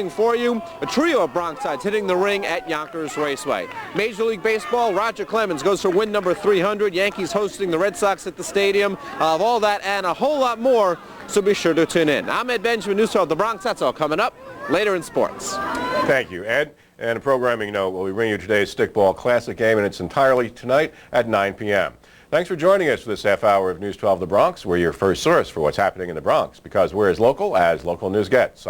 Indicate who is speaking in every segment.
Speaker 1: For you, a trio of Bronxites hitting the ring at Yonkers Raceway. Major League Baseball, Roger Clemens goes for win number 300. Yankees hosting the Red Sox at the stadium. Of all that and a whole lot more, so be sure to tune in. I'm Ed Benjamin, News of the Bronx. That's all coming up later in sports.
Speaker 2: Thank you, Ed. And a programming note, we'll be bringing you today's Stickball Classic game, and it's entirely tonight at 9 p.m. Thanks for joining us for this half hour of News 12 The Bronx. We're your first source for what's happening in the Bronx, because we're as local news gets.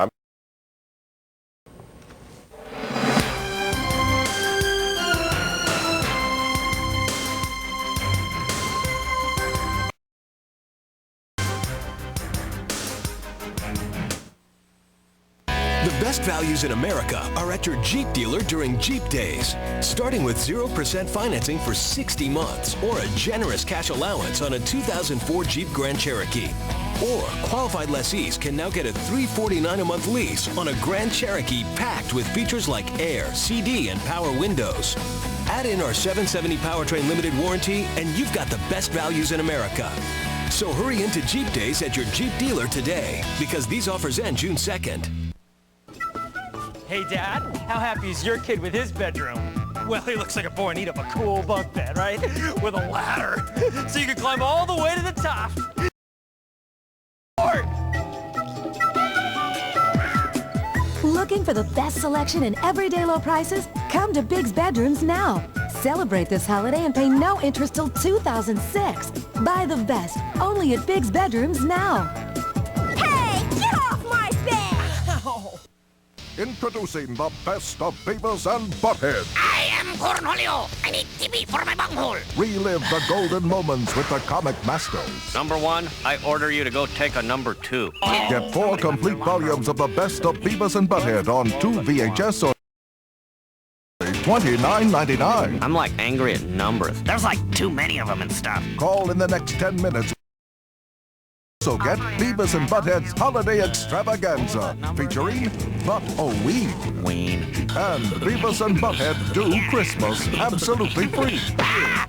Speaker 3: The best values in America are at your Jeep dealer during Jeep Days. Starting with 0% financing for 60 months or a generous cash allowance on a 2004 Jeep Grand Cherokee. Or qualified lessees can now get a $349 a month lease on a Grand Cherokee packed with features like air, CD, and power windows. Add in our 770 Powertrain Limited Warranty and you've got the best values in America. So hurry into Jeep Days at your Jeep dealer today, because these offers end June 2nd.
Speaker 4: Hey, Dad, how happy is your kid with his bedroom? Well, he looks like a boy in need of a cool bunk bed, right? With a ladder, so you can climb all the way to the top.
Speaker 5: Looking for the best selection and everyday low prices? Come to Big's Bedrooms now. Celebrate this holiday and pay no interest till 2006. Buy the best, only at Big's Bedrooms now.
Speaker 6: Hey, get off my bed!
Speaker 4: Ow.
Speaker 7: Introducing the best of Beavis and Butthead.
Speaker 6: I am Cornholio. I need TV for my bunghole.
Speaker 7: Relive the golden moments with the comic masters.
Speaker 8: Number 1, I order you to go take a number 2.
Speaker 7: Get 4 complete volumes of the best of Beavis and Butthead on 2 VHS or $29.99.
Speaker 8: I'm like angry at numbers. There's like too many of them and stuff.
Speaker 7: Call in the next 10 minutes. So get Beavis and Butthead's Holiday Extravaganza, featuring But-O-Ween.
Speaker 8: Ween.
Speaker 7: And Beavis and Butthead Do Christmas absolutely free.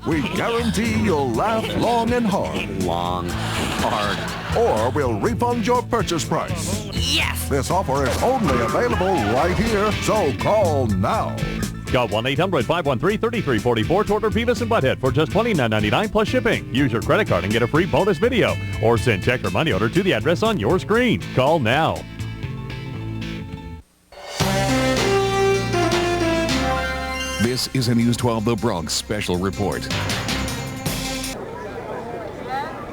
Speaker 7: We guarantee you'll laugh long and hard.
Speaker 8: Long, hard.
Speaker 7: Or we'll refund your purchase price.
Speaker 6: Yes!
Speaker 7: This offer is only available right here, so call now.
Speaker 9: Call 1-800-513-3344 to order Beavis and Butthead for just $29.99 plus shipping. Use your credit card and get a free bonus video. Or send check or money order to the address on your screen. Call now.
Speaker 10: This is a News 12 The Bronx special report.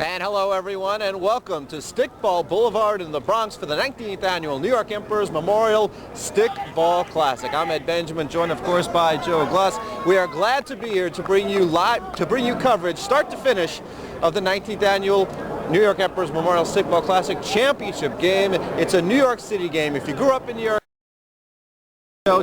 Speaker 1: And hello everyone, and welcome to Stickball Boulevard in the Bronx for the 19th annual New York Emperor's Memorial Stickball Classic. I'm Ed Benjamin, joined of course by Joe Gluss. We are glad to be here to bring you coverage, start to finish, of the 19th annual New York Emperor's Memorial Stickball Classic Championship game. It's a New York City game. If you grew up in New York,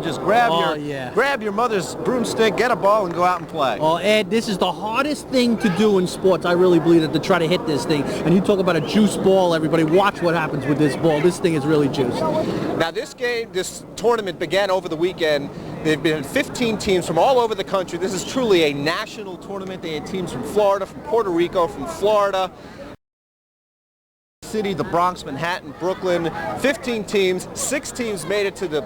Speaker 1: just grab your mother's broomstick, get a ball, and go out and play.
Speaker 4: Oh, Ed, this is the hardest thing to do in sports. I really believe it, to try to hit this thing. And you talk about a juice ball, everybody. Watch what happens with this ball. This thing is really juiced.
Speaker 1: Now, this tournament began over the weekend. They've been 15 teams from all over the country. This is truly a national tournament. They had teams from Florida, from Puerto Rico, from Florida, City, the Bronx, Manhattan, Brooklyn. 15 teams. 6 teams made it to the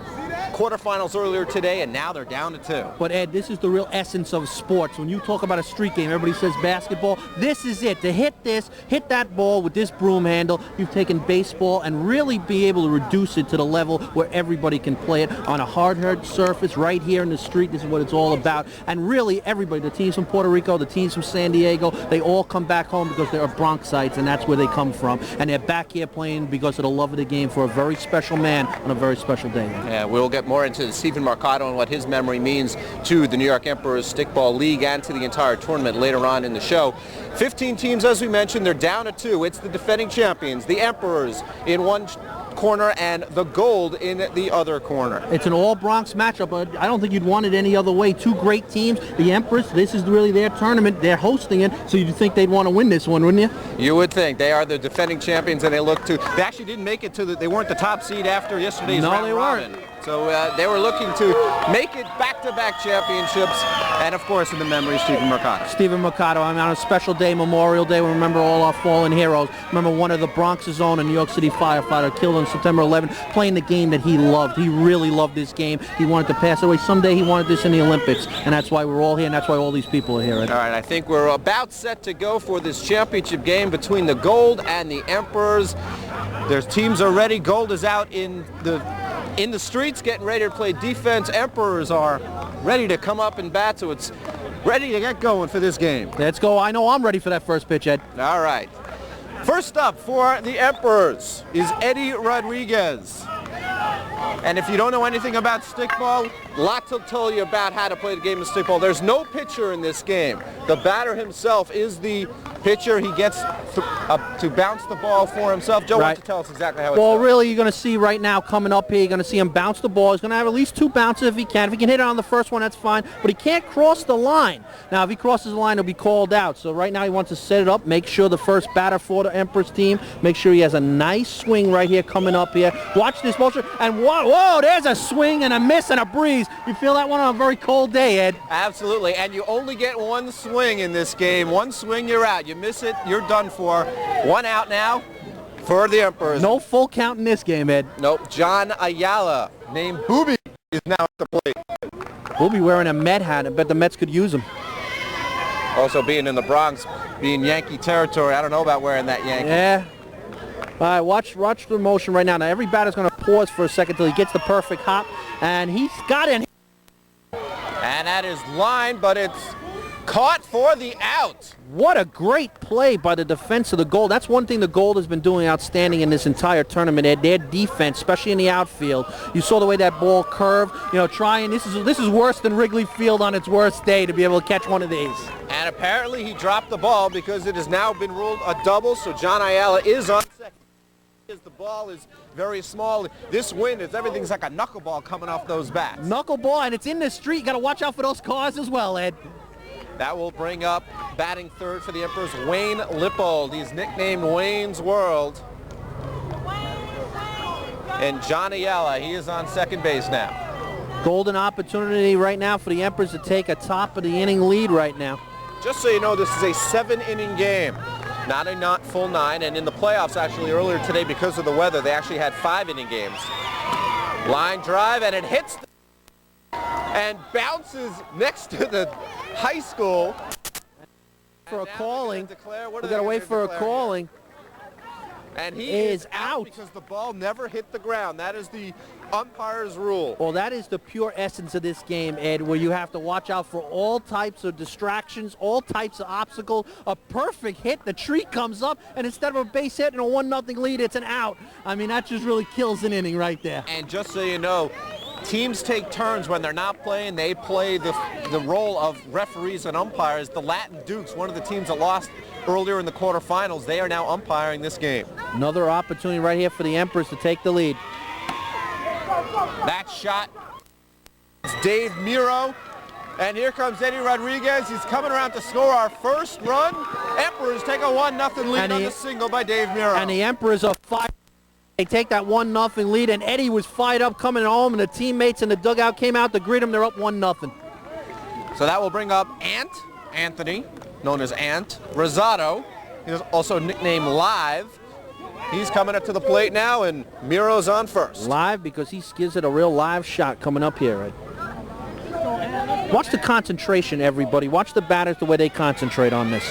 Speaker 1: quarterfinals earlier today, and now they're down to 2.
Speaker 4: But Ed, this is the real essence of sports. When you talk about a street game, everybody says basketball. This is it. To hit that ball with this broom handle, you've taken baseball and really be able to reduce it to the level where everybody can play it on a hard surface right here in the street. This is what it's all about. And really, everybody, the teams from Puerto Rico, the teams from San Diego, they all come back home because they're Bronxites, and that's where they come from. And they're back here playing because of the love of the game for a very special man on a very special day.
Speaker 1: Yeah, we'll get more into Stephen Marcato and what his memory means to the New York Emperor's Stickball League and to the entire tournament later on in the show. 15 teams, as we mentioned, they're down to 2. It's the defending champions, the Emperors, in one corner and the Gold in the other corner.
Speaker 4: It's an all-Bronx matchup, but I don't think you'd want it any other way. 2 great teams. The Emperors, this is really their tournament. They're hosting it, so you'd think they'd want to win this one, wouldn't you?
Speaker 1: You would think. They are the defending champions, and they actually didn't make it to they weren't the top seed after yesterday's round robin.
Speaker 4: Weren't.
Speaker 1: So they were looking to make it back-to-back championships, and of course in the memory of Stephen Mercado.
Speaker 4: Stephen Mercado, I mean, on a special day, Memorial Day, we remember all our fallen heroes. Remember one of the Bronx's own, a New York City firefighter, killed on September 11th, playing the game that he loved. He really loved this game. He wanted to pass it away. Someday he wanted this in the Olympics, and that's why we're all here, and that's why all these people are here.
Speaker 1: All right, I think we're about set to go for this championship game between the Gold and the Emperors. Their teams are ready. Gold is out in the streets getting ready to play defense. Emperors are ready to come up and bat, so it's ready to get going for this game.
Speaker 4: Let's go. I know I'm ready for that first pitch, Ed.
Speaker 1: All right. First up for the Emperors is Eddie Rodriguez. And if you don't know anything about stickball, lots will tell you about how to play the game of stickball. There's no pitcher in this game. The batter himself is the pitcher. He gets to bounce the ball for himself. Joe, why don't you tell us exactly how it's
Speaker 4: Well,
Speaker 1: done?
Speaker 4: really, you're going to see right now coming up here, you're going to see him bounce the ball. He's going to have at least 2 bounces if he can. If he can hit it on the first one, that's fine. But he can't cross the line. Now, if he crosses the line, he'll be called out. So right now he wants to set it up, make sure the first batter for the Emperors team, make sure he has a nice swing right here coming up here. Watch this motion, and whoa, there's a swing and a miss and a breeze. You feel that one on a very cold day, Ed?
Speaker 1: Absolutely, and you only get one swing in this game. One swing, you're out. You miss it, you're done for. 1 out now for the Emperors.
Speaker 4: No full count in this game, Ed.
Speaker 1: Nope. John Ayala, named Booby, is now at the plate.
Speaker 4: Booby wearing a Met hat. I bet the Mets could use him.
Speaker 1: Also being in the Bronx, being Yankee territory, I don't know about wearing that Yankee.
Speaker 4: Yeah. All right, watch the motion right now. Now, every batter's going to pause for a second till he gets the perfect hop, and he's got it.
Speaker 1: And that is line, but it's caught for the out.
Speaker 4: What a great play by the defense of the Gold. That's one thing the Gold has been doing outstanding in this entire tournament, Ed. Their defense, especially in the outfield. You saw the way that ball curved. You know, trying. This is worse than Wrigley Field on its worst day to be able to catch one of these.
Speaker 1: And apparently he dropped the ball because it has now been ruled a double, so John Ayala is on second. The ball is very small. This wind is everything's like a knuckleball coming off those bats.
Speaker 4: Knuckleball, and it's in the street. You got to watch out for those cars as well, Ed.
Speaker 1: That will bring up batting third for the Emperors, Wayne Lippold. He's nicknamed Wayne's World. And John Ayala, he is on second base now.
Speaker 4: Golden opportunity right now for the Emperors to take a top of the inning lead right now.
Speaker 1: Just so you know, this is a 7-inning game. Not full 9, and in the playoffs actually earlier today because of the weather, they actually had 5-inning games. Line drive, and it hits and bounces next to the high school.
Speaker 4: For a calling.
Speaker 1: We
Speaker 4: got to wait for a calling.
Speaker 1: And he is out because the ball never hit the ground. That is the umpire's rule.
Speaker 4: Well, that is the pure essence of this game, Ed, where you have to watch out for all types of distractions, all types of obstacles. A perfect hit, the tree comes up, and instead of a base hit and a 1-0 lead, it's an out. I mean, that just really kills an inning right there.
Speaker 1: And just so you know, teams take turns when they're not playing. They play the role of referees and umpires. The Latin Dukes, one of the teams that lost earlier in the quarterfinals, they are now umpiring this game.
Speaker 4: Another opportunity right here for the Emperors to take the lead.
Speaker 1: That shot, it's Dave Miro, and here comes Eddie Rodriguez. He's coming around to score our first run. Emperors take a 1-0 lead on the single by Dave Miro.
Speaker 4: And the Emperors are fired. They take that 1-0 lead, and Eddie was fired up coming home, and the teammates in the dugout came out to greet him. They're up 1-0.
Speaker 1: So that will bring up Anthony, known as Ant Rosado. He's also nicknamed Live. He's coming up to the plate now, and Miro's on first.
Speaker 4: Live because he gives it a real live shot coming up here. Right? Watch the concentration, everybody. Watch the batters, the way they concentrate on this.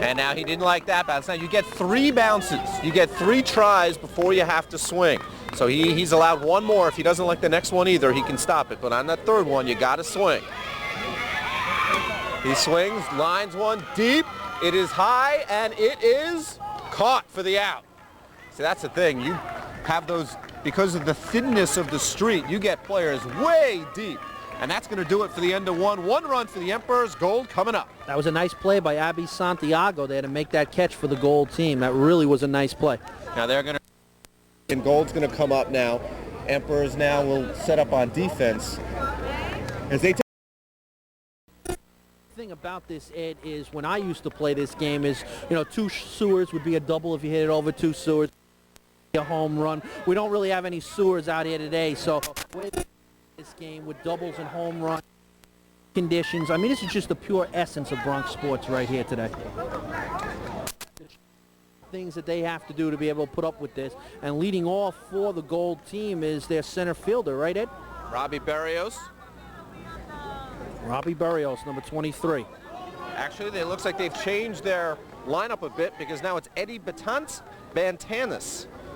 Speaker 1: And now he didn't like that bounce. Now you get 3 bounces. You get 3 tries before you have to swing. So he's allowed 1 more. If he doesn't like the next one either, he can stop it. But on that 3rd one, you got to swing. He swings, lines one deep. It is high, and it is caught for the out. See, that's the thing. You have those, because of the thinness of the street, you get players way deep. And that's going to do it for the end of 1. 1 run for the Emperors. Gold coming up.
Speaker 4: That was a nice play by Abby Santiago there to make that catch for the Gold team. That really was a nice play.
Speaker 1: Now they're going to, and Gold's going to come up now. Emperors now will set up on defense. As they
Speaker 4: The thing about this, Ed, is when I used to play this game is, 2 sewers would be a double if you hit it over 2 sewers. a home run. We don't really have any sewers out here today, so this game with doubles and home run conditions. I mean, this is just the pure essence of Bronx sports right here today. Things that they have to do to be able to put up with this. And leading off for the gold team is their center fielder, right, Ed?
Speaker 1: Robbie Berrios.
Speaker 4: Robbie Berrios, number 23.
Speaker 1: Actually, it looks like they've changed their lineup a bit because now it's Eddie Bantanis.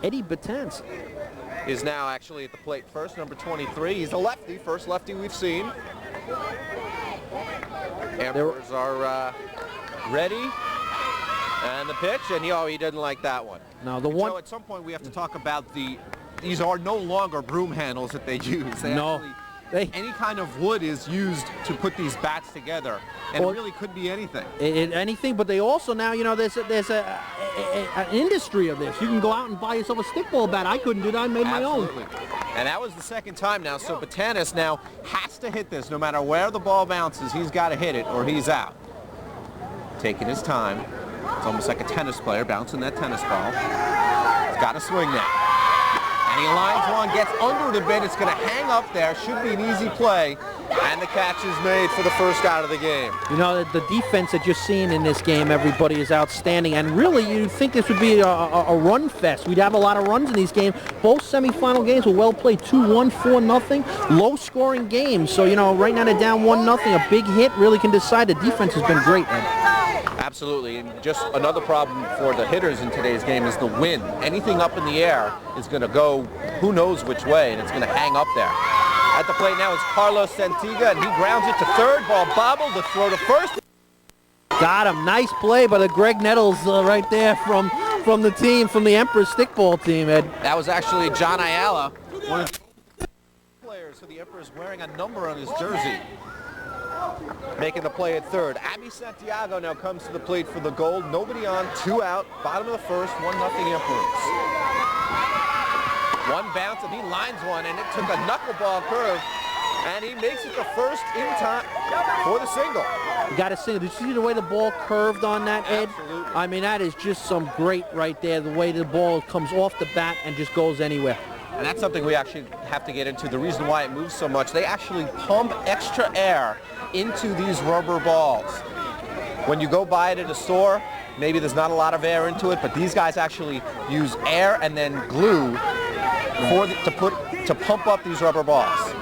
Speaker 4: Eddie Bantanis
Speaker 1: is now actually at the plate first, number 23. He's a lefty, first lefty we've seen. Emperors are ready. And the pitch, and he didn't like that one.
Speaker 4: Now the one.
Speaker 1: So at some point we have to talk about these are no longer broom handles that they use. Any kind of wood is used to put these bats together, and it really could be anything.
Speaker 4: Anything, but they also now, you know, there's an industry of this. You can go out and buy yourself a stickball bat. I couldn't do that. I made my own.
Speaker 1: And that was the second time now. So Bantanis now has to hit this, no matter where the ball bounces. He's got to hit it, or he's out. Taking his time. It's almost like a tennis player bouncing that tennis ball. He's got to swing now. And he lines one, gets under it a bit. It's going to hang up there. Should be an easy play. And the catch is made for the first out of the game.
Speaker 4: You know, the defense that you're seeing in this game, everybody, is outstanding. And really, you'd think this would be a run fest. We'd have a lot of runs in these games. Both semifinal games were well played. 2-1, 4-0. Low-scoring games. So, you know, right now they're down 1-0. A big hit really can decide. The defense has been great, Ed.
Speaker 1: Absolutely, and just another problem for the hitters in today's game is the wind. Anything up in the air is going to go who knows which way, and it's going to hang up there. At the plate now is Carlos Santiga, and he grounds it to third. Ball bobbled to throw to first.
Speaker 4: Got him. Nice play by the Greg Nettles right there from the team, from the Emperor's stickball team, Ed.
Speaker 1: That was actually John Ayala, one of the players, so the Emperor's wearing a number on his jersey. Making the play at third. Abby Santiago now comes to the plate for the gold. Nobody on, 2 out. Bottom of the first, 1-0 Emperors. One bounce, and he lines one, and it took a knuckleball curve, and he makes it the first in time for the single.
Speaker 4: You got to see, did you see the way the ball curved on that, Ed?
Speaker 1: Absolutely.
Speaker 4: I mean, that is just some great right there, the way the ball comes off the bat and just goes anywhere.
Speaker 1: And that's something we actually have to get into. The reason why it moves so much, they actually pump extra air into these rubber balls. When you go buy it at a store, maybe there's not a lot of air into it, but these guys actually use air and then glue to pump up these rubber balls.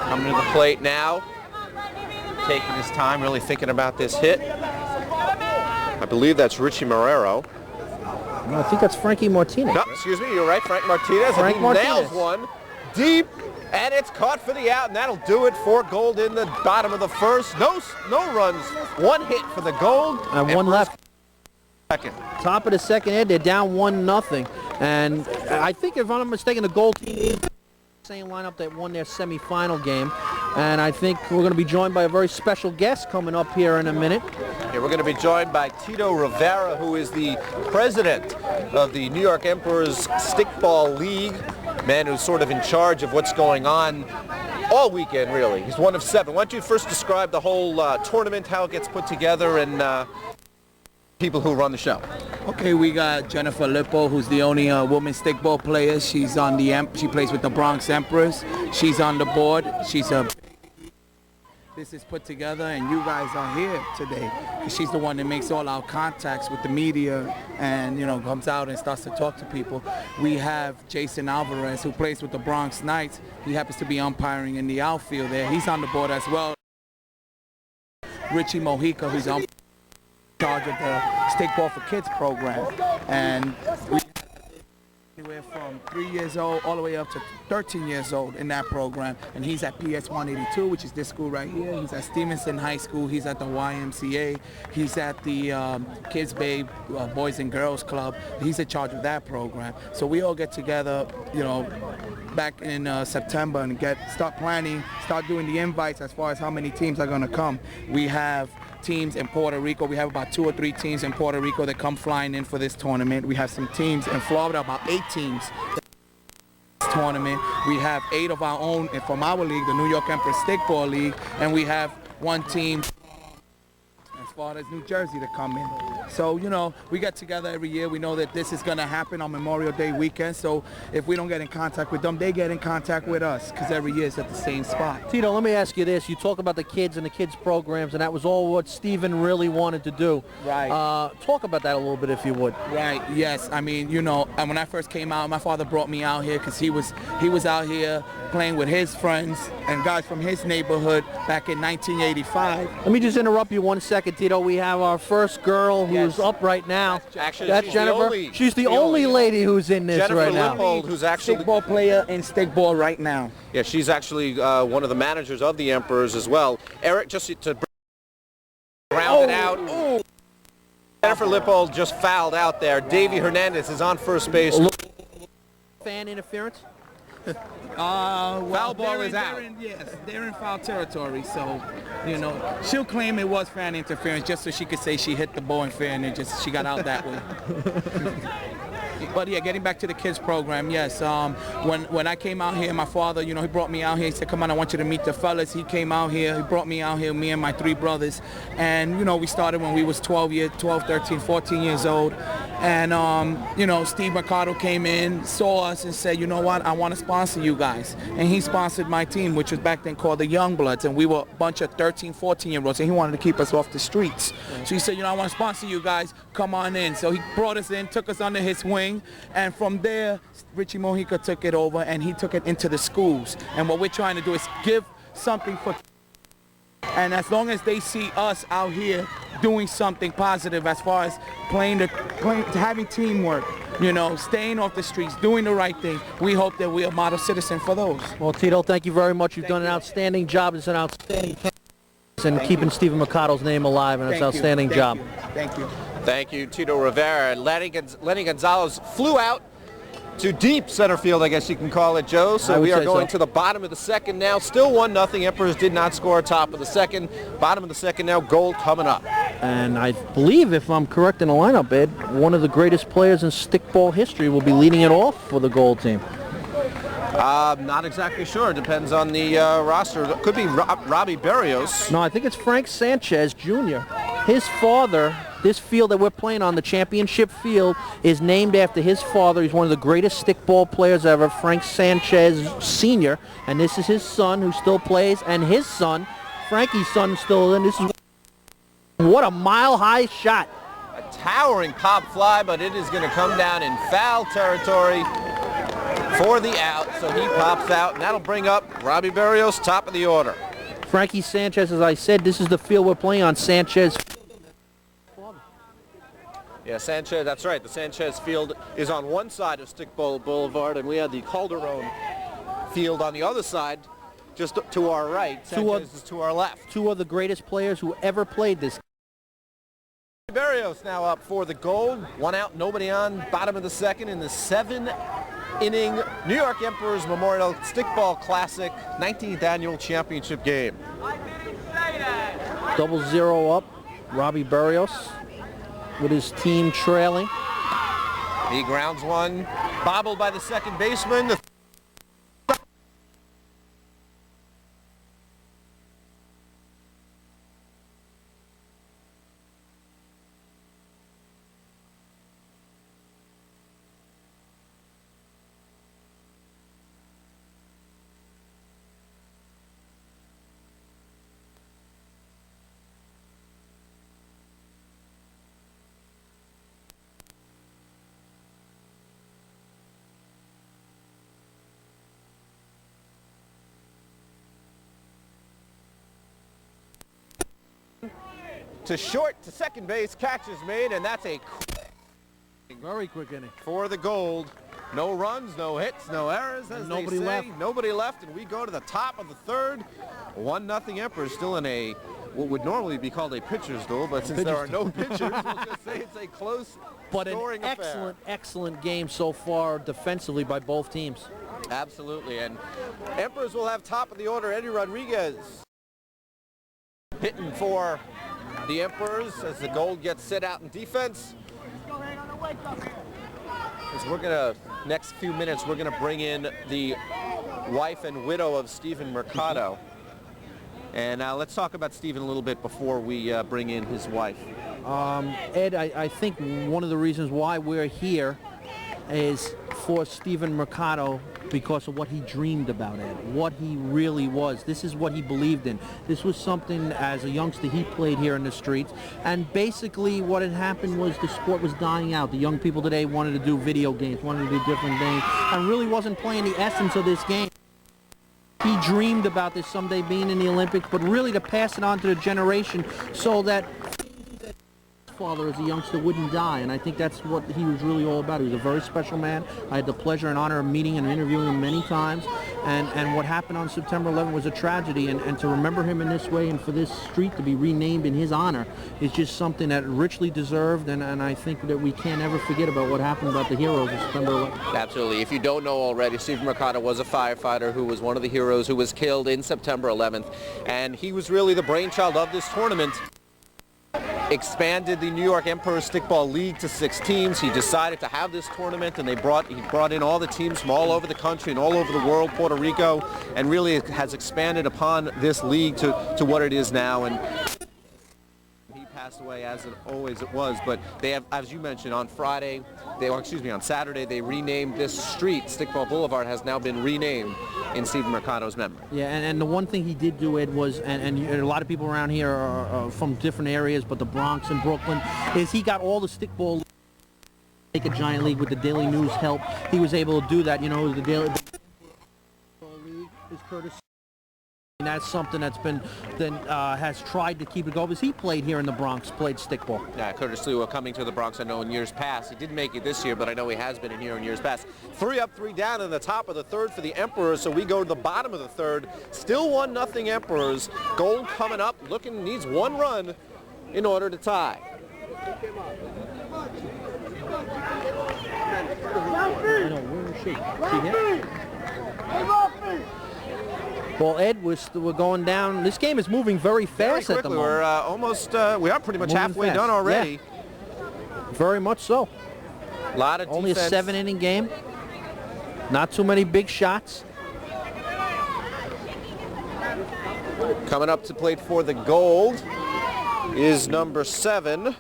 Speaker 1: Coming to the plate now, taking his time, really thinking about this hit. I believe that's Richie Marrero.
Speaker 4: No, I think that's Frankie Martinez.
Speaker 1: No, excuse me, you're right, Frank Martinez.
Speaker 4: Frank
Speaker 1: and he
Speaker 4: Martinez
Speaker 1: nails one deep, and it's caught for the out, and that'll do it for gold in the bottom of the first. No runs, one hit for the gold.
Speaker 4: And one left.
Speaker 1: Second.
Speaker 4: Top of the second, Ed, they're down 1-0. And I think, if I'm not mistaken, the gold team same lineup that won their semifinal game. And I think we're going to be joined by a very special guest coming up here in a minute.
Speaker 1: Yeah, we're going to be joined by Tito Rivera, who is the president of the New York Emperors Stickball League, man who's sort of in charge of what's going on all weekend, really. He's one of 7. Why don't you first describe the whole tournament, how it gets put together, and people who run the show.
Speaker 11: Okay, we got Jennifer Lippo, who's the only woman stickball player. She's on she plays with the Bronx Emperors. She's on the board. This is put together, and you guys are here today. She's the one that makes all our contacts with the media and, you know, comes out and starts to talk to people. We have Jason Alvarez, who plays with the Bronx Knights. He happens to be umpiring in the outfield there. He's on the board as well. Richie Mojica, who's in charge of the Stickball for Kids program. And we anywhere from 3 years old all the way up to 13 years old in that program. And he's at PS 182, which is this school right here. He's at Stevenson High School. He's at the YMCA. He's at the Kids Bay Boys and Girls Club. He's in charge of that program. So we all get together, you know, back in September and start planning, start doing the invites as far as how many teams are going to come. We have teams in Puerto Rico. We have about 2 or 3 teams in Puerto Rico that come flying in for this tournament. We have some teams in Florida, about 8 teams this tournament. We have 8 of our own from our league, the New York Emperor Stickball League, and we have 1 team as far as New Jersey to come in. So, you know, we get together every year. We know that this is going to happen on Memorial Day weekend. So if we don't get in contact with them, they get in contact with us because every year it's at the same spot.
Speaker 4: Tito, let me ask you this. You talk about the kids and the kids programs, and that was all what Stephen really wanted to do.
Speaker 11: Right.
Speaker 4: Talk about that a little bit if you would.
Speaker 11: Right, yes. I mean, you know, when I first came out, my father brought me out here because he was out here playing with his friends and guys from his neighborhood back in 1985.
Speaker 4: Let me just interrupt you 1 second, Tito. We have our first girl who's up right now.
Speaker 1: Actually,
Speaker 4: that's Jennifer. She's the only lady who's in this
Speaker 1: Jennifer
Speaker 4: right now.
Speaker 1: Lippold, who's actually
Speaker 11: stickball player in stickball right now.
Speaker 1: Yeah, she's actually one of the managers of the Emperors as well. Eric, just to round it out. Ooh. Jennifer Lippold just fouled out there. Davey Hernandez is on first base.
Speaker 4: Fan interference?
Speaker 11: Foul
Speaker 1: ball is out.
Speaker 11: They're in foul territory, so, you know, she'll claim it was fan interference just so she could say she hit the ball in fair and it just she got out that way. But yeah, getting back to the kids program, yes. When I came out here, my father, you know, he brought me out here. He said, "Come on, I want you to meet the fellas." He came out here. He brought me out here, me and my 3 brothers, and you know, we started when we was 12, 13, 14 years old. And you know, Steve Mercado came in, saw us, and said, "You know what? I want to sponsor you guys." And he sponsored my team, which was back then called the Young Bloods, and we were a bunch of 13, 14-year-olds, and he wanted to keep us off the streets. So he said, "You know, I want to sponsor you guys. Come on in." So he brought us in, took us under his wing, and from there, Richie Mojica took it over, and he took it into the schools. And what we're trying to do is give something for. And as long as they see us out here doing something positive as far as having teamwork, you know, staying off the streets, doing the right thing, we hope that we're a model citizen for those.
Speaker 4: Well, Tito, thank you very much. You've done an outstanding job. It's an outstanding and keeping Stephen Mercado's name alive, and it's an outstanding job.
Speaker 11: Thank you.
Speaker 1: Thank you, Tito Rivera. Lenny Gonzalez flew out to deep center field, I guess you can call it, Joe. So we are going to the bottom of the second now. Still 1-0. Emperors did not score top of the second. Bottom of the second now. Gold coming up.
Speaker 4: And I believe, if I'm correct in the lineup, Ed, one of the greatest players in stickball history will be leading it off for the Gold team.
Speaker 1: Not exactly sure. Depends on the roster. It could be Robbie Berrios.
Speaker 4: No, I think it's Frank Sanchez Jr. His father, this field that we're playing on, the championship field, is named after his father. He's one of the greatest stickball players ever, Frank Sanchez Sr. And this is his son who still plays, and his son, Frankie's son, still in. This is what a mile-high shot.
Speaker 1: A towering pop fly, but it is going to come down in foul territory for the out. So he pops out, and that'll bring up Robbie Berrios, top of the order.
Speaker 4: Frankie Sanchez, as I said, this is the field we're playing on, Sanchez.
Speaker 1: Yeah, Sanchez, that's right. The Sanchez field is on one side of Stickball Boulevard, and we have the Calderon field on the other side, just to our right. Sanchez is to our left.
Speaker 4: 2 of the greatest players who ever played this.
Speaker 1: Berrios now up for the Gold. 1 out, nobody on. Bottom of the second in the 7-inning New York Emperors Memorial Stickball Classic 19th Annual Championship game.
Speaker 4: 0-0 up, Robbie Berrios with his team trailing.
Speaker 1: He grounds one, bobbled by the second baseman. To short, to second base, catch is made, and that's a
Speaker 4: very quick inning
Speaker 1: for the Gold. No runs, no hits, no errors, as
Speaker 4: nobody
Speaker 1: they say.
Speaker 4: left.
Speaker 1: Nobody left, and we go to the top of the third. 1-0 Emperors, still in a what would normally be called a pitcher's duel, but since there are no pitchers, we'll just say it's a close scoring affair.
Speaker 4: Excellent game so far defensively by both teams.
Speaker 1: Absolutely, and Emperors will have top of the order Eddie Rodriguez hitting for the Emperors as the Gold gets set out in defense. As we're gonna, next few minutes, we're gonna bring in the wife and widow of Stephen Mercado. And let's talk about Stephen a little bit before we bring in his wife.
Speaker 4: Ed, I think one of the reasons why we're here is for Stephen Mercado because of what he dreamed about, Ed, what he really was. This is what he believed in. This was something, as a youngster, he played here in the streets, and basically what had happened was the sport was dying out. The young people today wanted to do video games, wanted to do different things, and really wasn't playing the essence of this game. He dreamed about this someday being in the Olympics, but really to pass it on to the generation so that father as a youngster wouldn't die, and I think that's what he was really all about. He was a very special man. I had the pleasure and honor of meeting and interviewing him many times, and what happened on September 11th was a tragedy, and to remember him in this way and for this street to be renamed in his honor is just something that richly deserved, and I think that we can't ever forget about what happened about the heroes of September 11th.
Speaker 1: Absolutely. If you don't know already, Stephen Mercado was a firefighter who was one of the heroes who was killed in September 11th, and he was really the brainchild of this tournament. Expanded the New York Emperors Stickball League to 6 teams. He decided to have this tournament, and he brought in all the teams from all over the country and all over the world, Puerto Rico, and really has expanded upon this league to what it is now. And he passed away as it always it was, but they have, as you mentioned, on Friday, on Saturday, they renamed this street. Stickball Boulevard has now been renamed in Stephen Mercado's memory.
Speaker 4: Yeah, and the one thing he did do, Ed, was, and a lot of people around here are from different areas, but the Bronx and Brooklyn, is he got all the stickball make a giant league with the Daily News help. He was able to do that. You know, the Daily League is Curtis. And that's something that's been has tried to keep it going, because he played here in the Bronx, played stickball.
Speaker 1: Yeah, Curtis Lewa coming to the Bronx, I know, in years past. He didn't make it this year, but I know he has been in here in years past. 3 up, 3 down in the top of the third for the Emperors, so we go to the bottom of the third. Still 1-0 Emperors. Gold coming up, needs 1 run in order to tie.
Speaker 4: Well, Ed, we're going down. This game is moving very fast at the moment.
Speaker 1: We're almost, we are pretty much halfway done already.
Speaker 4: Yeah. Very much so.
Speaker 1: A lot of
Speaker 4: Only
Speaker 1: defense.
Speaker 4: a 7-inning game. Not too many big shots.
Speaker 1: Coming up to plate for the gold is number 7.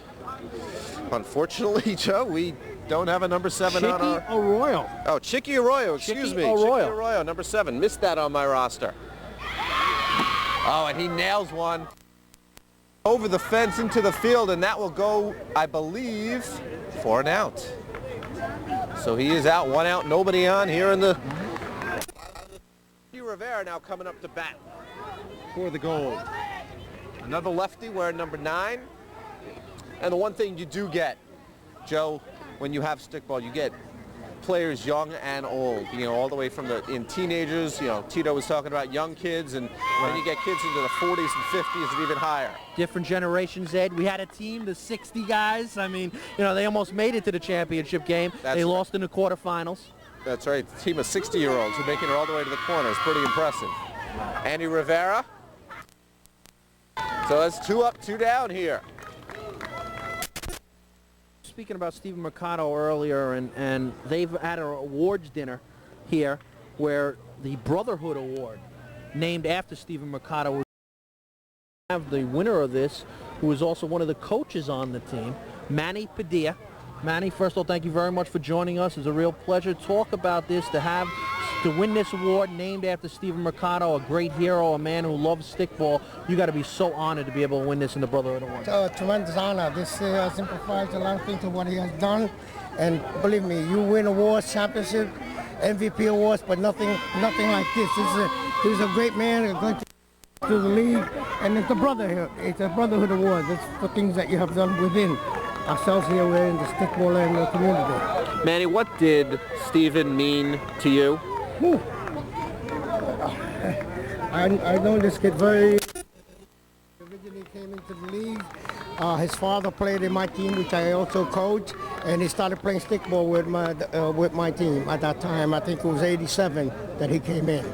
Speaker 1: Unfortunately, Joe, we don't have a number 7 on our...
Speaker 4: Chicky Arroyo.
Speaker 1: Oh, Chicky Arroyo, excuse me.
Speaker 4: Arroyo.
Speaker 1: Chicky Arroyo, number 7. Missed that on my roster. Oh, and he nails one over the fence into the field, and that will go, I believe, for an out. So he is out, 1 out, nobody on here in the... Rivera now coming up to bat for the gold. Another lefty wearing number 9. And the one thing you do get, Joe, when you have stickball, you get players young and old, you know, all the way from in teenagers, you know, Tito was talking about young kids, and then you get kids into the 40s and 50s and even higher.
Speaker 4: Different generations, Ed. We had a team, the 60 guys. I mean, you know, they almost made it to the championship game. They lost in the quarterfinals.
Speaker 1: That's right. A team of 60-year-olds who are making it all the way to the corner is pretty impressive. Andy Rivera. So that's 2 up, 2 down here.
Speaker 4: Speaking about Stephen Mercado earlier, and they've had an awards dinner here where the Brotherhood Award, named after Stephen Mercado, we have the winner of this, who is also one of the coaches on the team, Manny Padilla. Manny, first of all, thank you very much for joining us. It's a real pleasure to talk about this, to win this award named after Stephen Mercado, a great hero, a man who loves stickball. You got to be so honored to be able to win this in the Brotherhood Award.
Speaker 12: It's a tremendous honor. This simplifies a lot of things to what he has done, and believe me, you win awards, championship, MVP awards, but nothing like this. He's a great man, going to the league, and it's a brotherhood. It's a Brotherhood Award. That's for things that you have done within ourselves here. We're in the stickball and community.
Speaker 1: Manny, what did Stephen mean to you?
Speaker 12: I know this kid very. Originally came into the league. His father played in my team, which I also coach, and he started playing stickball with my team at that time. I think it was '87 that he came in.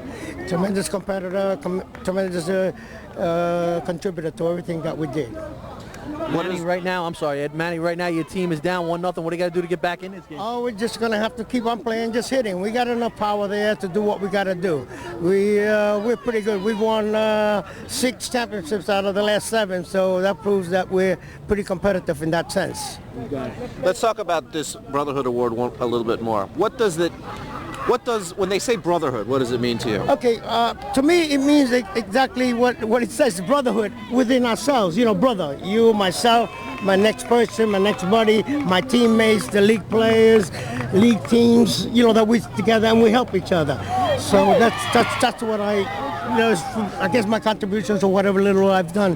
Speaker 12: Tremendous competitor, tremendous contributor to everything that we did.
Speaker 4: Manny, right now, I'm sorry, Ed, Manny, right now your team is down 1-0. What do you got to do to get back in this game?
Speaker 12: Oh, we're just going to have to keep on playing, just hitting. We got enough power there to do what we got to do. We're pretty good. We've won 6 championships out of the last 7, so that proves that we're pretty competitive in that sense.
Speaker 1: Let's talk about this Brotherhood Award a little bit more. What does, when they say brotherhood, what does it mean to you?
Speaker 12: Okay, to me it means exactly what it says, brotherhood within ourselves. You know, brother, you, myself, my next person, my next buddy, my teammates, the league players, league teams, you know, that we together and we help each other. So that's what I guess my contributions or whatever little I've done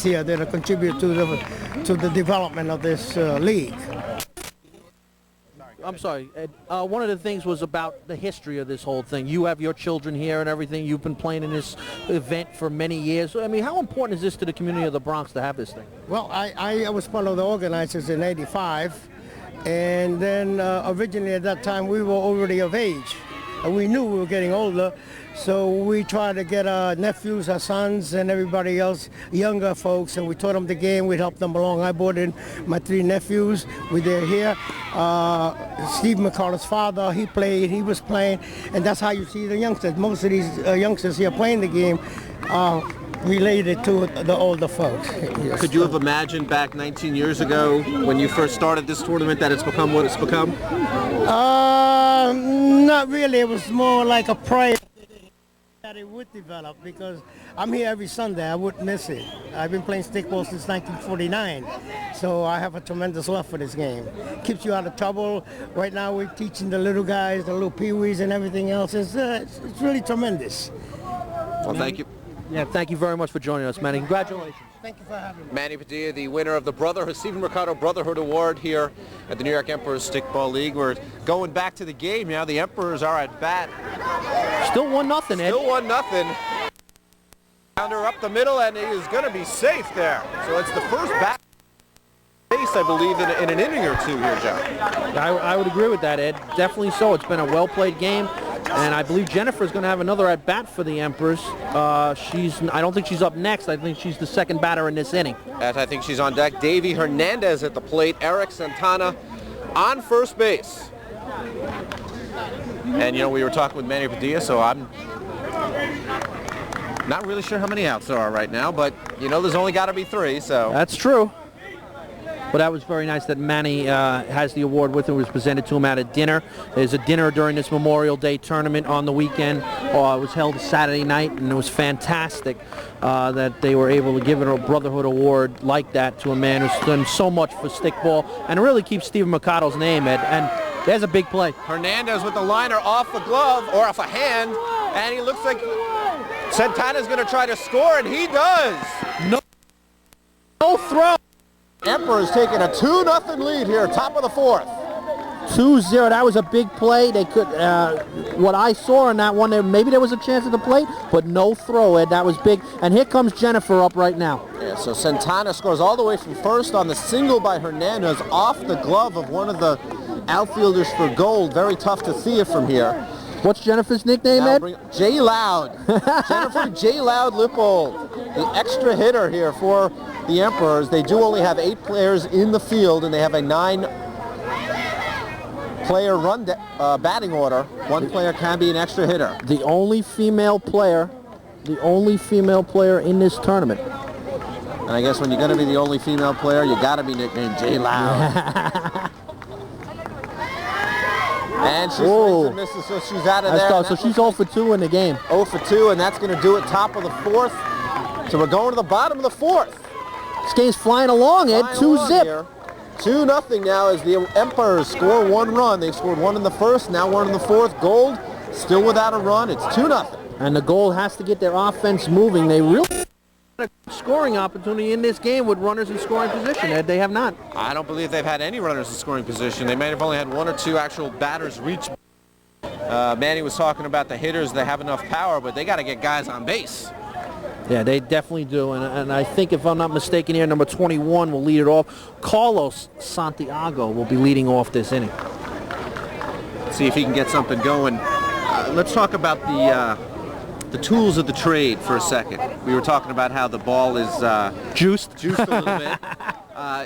Speaker 12: here that contribute to the development of this league.
Speaker 4: I'm sorry, Ed. One of the things was about the history of this whole thing. You have your children here and everything. You've been playing in this event for many years. I mean, how important is this to the community of the Bronx to have this thing?
Speaker 12: Well, I was one of the organizers in '85, and then originally at that time we were already of age. And we knew we were getting older, so we tried to get our nephews, our sons, and everybody else, younger folks, and we taught them the game. We'd help them along. I brought in my 3 nephews. They're here. Steve McCullough's father, he played, he was playing, and that's how you see the youngsters. Most of these youngsters here playing the game related to the older folks. Yes.
Speaker 1: Could you have imagined back 19 years ago when you first started this tournament that it's become what it's become?
Speaker 12: Not really. It was more like a prayer that it would develop, because I'm here every Sunday. I wouldn't miss it. I've been playing stickball since 1949, so I have a tremendous love for this game. Keeps you out of trouble. Right now we're teaching the little guys, the little peewees and everything else. It's really tremendous.
Speaker 1: Well, thank you.
Speaker 4: Yeah, thank you very much for joining us, Manny. Congratulations.
Speaker 12: Thank you for having me.
Speaker 1: Manny Padilla, the winner of the Stephen Mercado Brotherhood Award here at the New York Emperors Stickball League. We're going back to the game now. The Emperors are at bat.
Speaker 4: Still 1-0, Ed.
Speaker 1: Still 1-0. Pounder up the middle, and he is going to be safe there. So it's the first bat base, I believe, in an inning or two here, John.
Speaker 4: I would agree with that, Ed. Definitely so. It's been a well-played game. And I believe Jennifer's going to have another at-bat for the Emperors. I don't think she's up next. I think she's the second batter in this inning.
Speaker 1: As I think she's on deck. Davy Hernandez at the plate. Eric Santana on first base. And, you know, we were talking with Manny Padilla, so I'm not really sure how many outs there are right now, but, you know, there's only got to be 3, so.
Speaker 4: That's true. But that was very nice that Manny has the award with him. It was presented to him at a dinner. There's a dinner during this Memorial Day tournament on the weekend. It was held Saturday night, and it was fantastic that they were able to give it a Brotherhood Award like that to a man who's done so much for stickball and really keeps Stephen Mercado's name, Ed. And there's a big play.
Speaker 1: Hernandez with the liner off the glove, or off a hand, and he looks like Santana's going to try to score, and he does.
Speaker 4: No throw.
Speaker 1: Emperors taking a 2-0 lead here, top of the 4th.
Speaker 4: 2-0. That was a big play. They could, what I saw in that one, maybe there was a chance at the plate, but no throw, Ed. That was big. And here comes Jennifer up right now.
Speaker 1: Yeah, so Santana scores all the way from first on the single by Hernandez off the glove of one of the outfielders for gold. Very tough to see it from here.
Speaker 4: What's Jennifer's nickname, Ed?
Speaker 1: J. Loud. Jennifer J. Loud Lippold, the extra hitter here for the Emperors. They do only have 8 players in the field, and they have a 9-player batting order. 1 player can be an extra hitter.
Speaker 4: The only female player in this tournament.
Speaker 1: And I guess when you're going to be the only female player, you got to be nicknamed J. Loud. And she swings and misses, so she's out of there.
Speaker 4: So she's 0 for 2 in the game.
Speaker 1: 0 for 2, and that's going to do it top of the 4th. So we're going to the bottom of the 4th.
Speaker 4: This game's flying along, Ed. 2-0.
Speaker 1: 2-0 now as the Emperors score 1 run. They've scored 1 in the 1st, now 1 in the 4th. Gold still without a run. It's 2-0.
Speaker 4: And the Gold has to get their offense moving. They really had a scoring opportunity in this game with runners in scoring position, Ed. They have not.
Speaker 1: I don't believe they've had any runners in scoring position. They may have only had 1 or 2 actual batters reach. Manny was talking about the hitters. They have enough power, but they got to get guys on base.
Speaker 4: Yeah, they definitely do, and I think, if I'm not mistaken here, number 21 will lead it off. Carlos Santiago will be leading off this inning.
Speaker 1: See if he can get something going. Let's talk about the tools of the trade for a second. We were talking about how the ball is
Speaker 4: Juiced
Speaker 1: a little bit.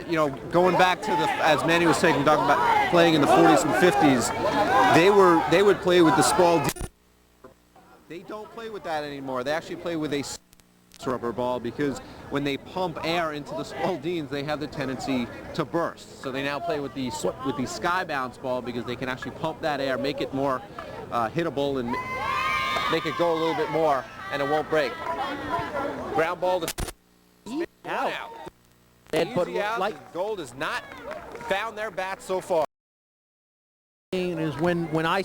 Speaker 1: You know, going back to as Manny was saying, talking about playing in the 40s and 50s, they would play with the Spalding. They don't play with that anymore. They actually play with a rubber ball because when they pump air into the Spaldings, they have the tendency to burst. So they now play with the sky bounce ball because they can actually pump that air, make it more hittable, and make it go a little bit more, and it won't break. Ground ball to out. Easy out.
Speaker 4: Like
Speaker 1: Gold has not found their bat so far.
Speaker 4: Is when I